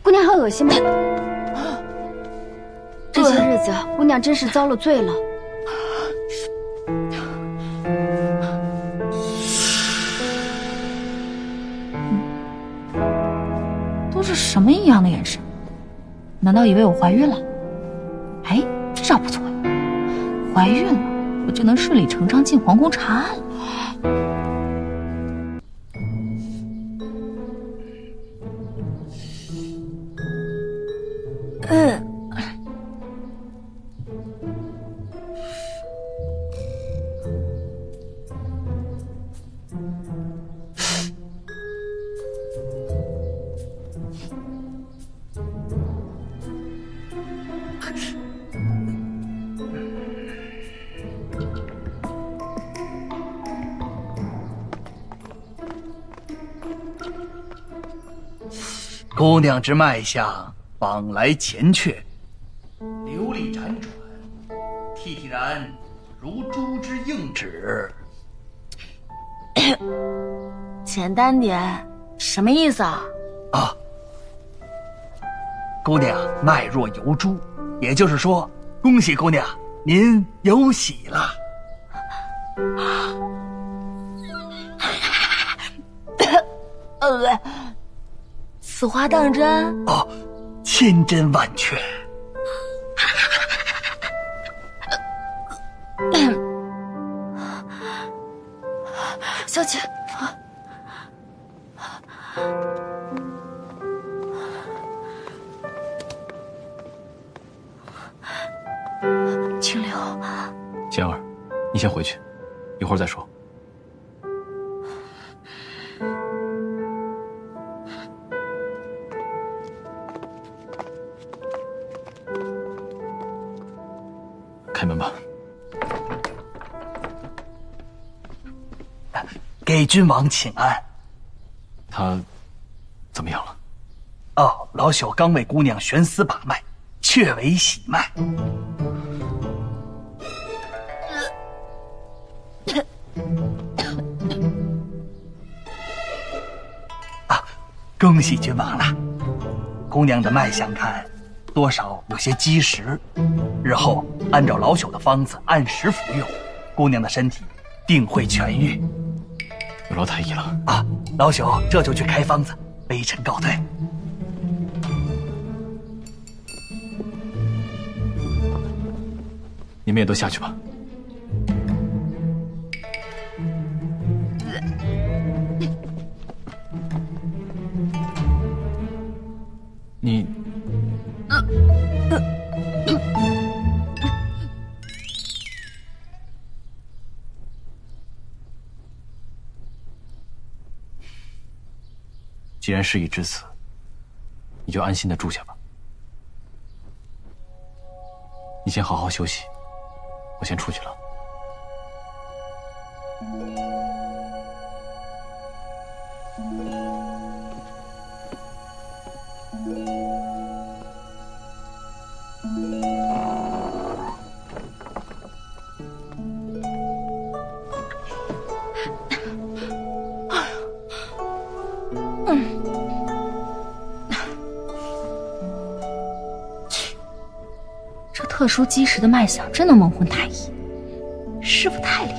姑娘很恶心吗？这些日子，姑娘真是遭了罪了。都是什么异样的眼神？难道以为我怀孕了？哎，这招不错呀！怀孕了，我就能顺理成章进皇宫查案了。姑娘之脉象，往来前阙，流利辗转，惕惕然如珠之硬指。简单点，什么意思啊？啊，姑娘脉若游珠，也就是说，恭喜姑娘，您有喜了。此话当真？哦，千真万确。小姐，清流，仙儿，你先回去，一会儿再说。开门吧。给君王请安。他怎么样了？哦，老朽刚为姑娘悬丝把脉，确为喜脉。啊，恭喜君王了！姑娘的脉象看，多少有些积食，日后按照老朽的方子按时服用，姑娘的身体定会痊愈。有劳太医了啊！老朽这就去开方子，微臣告退。你们也都下去吧。你，既然事已至此，你就安心的住下吧。你先好好休息，我先出去了。这特殊积食的脉象真能蒙混太医，师傅太厉